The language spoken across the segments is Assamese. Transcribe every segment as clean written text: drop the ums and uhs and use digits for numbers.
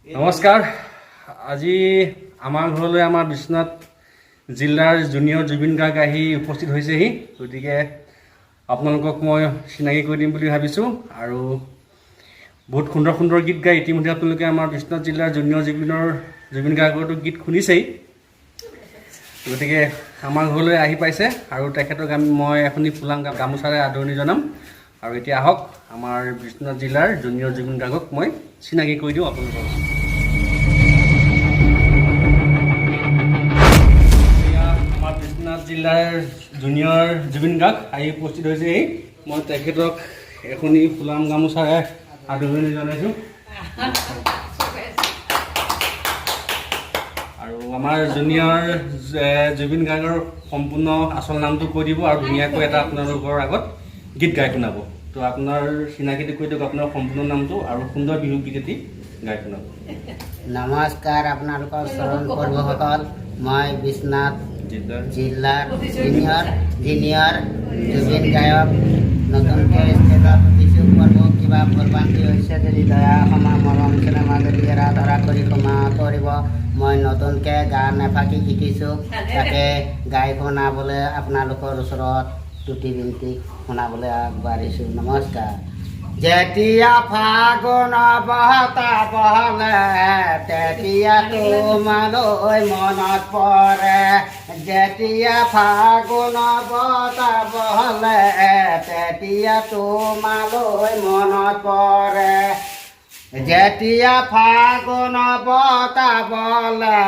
নমস্কাৰ আজি আমাৰ ঘৰলৈ আমাৰ বিশ্বনাথ জিলাৰ জুনিয়ৰ জুবিন গাৰ্গ আহি উপস্থিত হৈছেহি গতিকে আপোনালোকক মই চিনাকি কৰি দিম বুলি ভাবিছোঁ আৰু বহুত সুন্দৰ সুন্দৰ গীত গাই ইতিমধ্যে আপোনালোকে আমাৰ বিশ্বনাথ জিলাৰ জুনিয়ৰ জুবিন গাৰ্গৰটো গীত শুনিছেই গতিকে আমাৰ ঘৰলৈ আহি পাইছে আৰু তেখেতক মই এখনি ফুলাম গামোচাৰে আদৰণি জনাম আৰু এতিয়া আহক আমাৰ বিশ্বনাথ জিলাৰ জুনিয়ৰ জুবিন গাৰ্গক মই চিনাকি কৰি দিওঁ আপোনালোকক আমাৰ বিশ্বনাথ জিলাৰ জুনিয়ৰ জুবিন গাৰ্গ আহি উপস্থিত হৈছেহি মই তেখেতক এখনি ফুলাম গামোচাৰে আদৰণি জনাইছোঁ আৰু আমাৰ জুনিয়ৰ জুবিন গাৰ্গৰ সম্পূৰ্ণ আচল নামটো কৈ দিব আৰু ধুনীয়াকৈ এটা আপোনালোকৰ আগত গীত গাই শুনাব তো আপোনাৰ চিনাকিটো কৈ দিয়ক আপোনাৰ সম্পূৰ্ণ নামটো আৰু সুন্দৰ বিহু গীত এটি গাই শুনাব নমস্কাৰ আপোনালোকৰ চৰণ পৰ্বসকল মই বিশ্বনাথ জিলাৰ জুনিয়ৰ জুবিন গায়ক নতুনকৈ ষ্টেজত উঠিছোঁ পৰ্ব কিবা ভুলভ্ৰান্তি হৈছে যদি দয়া ক্ষমা মৰম চেনেহ যদি এৰা ধৰা কৰি ক্ষমা কৰিব মই নতুনকৈ গান এফাকি শিকিছোঁ তাকে গাই শুনাবলৈ আপোনালোকৰ ওচৰত তুতি বিনতি শুনাবলৈ আগবাঢ়িছোঁ নমস্কাৰ যেতিয়া ফাগুন বহতা বহলে তেতিয়া তোমালৈ মনত পৰে যেতিয়া ফাগুন বহতা বহলে তেতিয়া তোমালৈ মনত পৰে যেতিয়া ফাগুন বহতা বহলে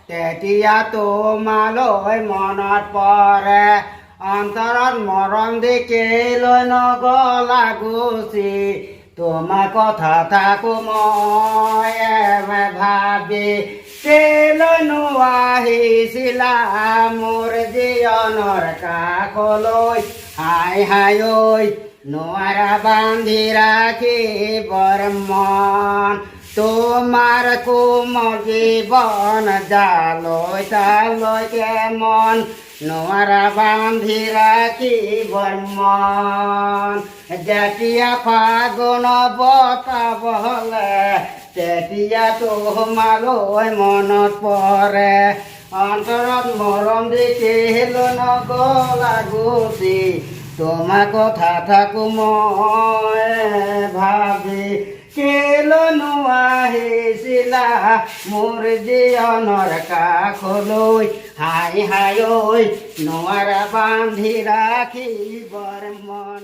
তেতিয়া তোমালৈ মনত পৰে অন্তৰত মৰম দেখিলৈ নগলা গুচি তোমাৰ কথা থাকো মই ভাবি কেলৈ নোৱাহিছিলা মোৰ জীৱনৰ কাষলৈ হাই হাই ঐ নোৱাৰা বান্ধি ৰাখিবৰ মন তোমাৰ কোমল জীৱন জালৈ তালৈকে মন নোৱাৰা বান্ধি ৰাখিবৰ মন যেতিয়া ফাগুন বতাহ বলে তেতিয়া তোমালৈ মনত পৰে অন্তৰত মৰম দেখিলৈ নগলা গুচি তোমাৰ কথা থাকো মই ভাবি কেলৈ নোৱাহিছিলা মোৰ জীৱনৰ কাষলৈ হাই হাই ঐ নোৱাৰা বান্ধি ৰাখিবৰ মন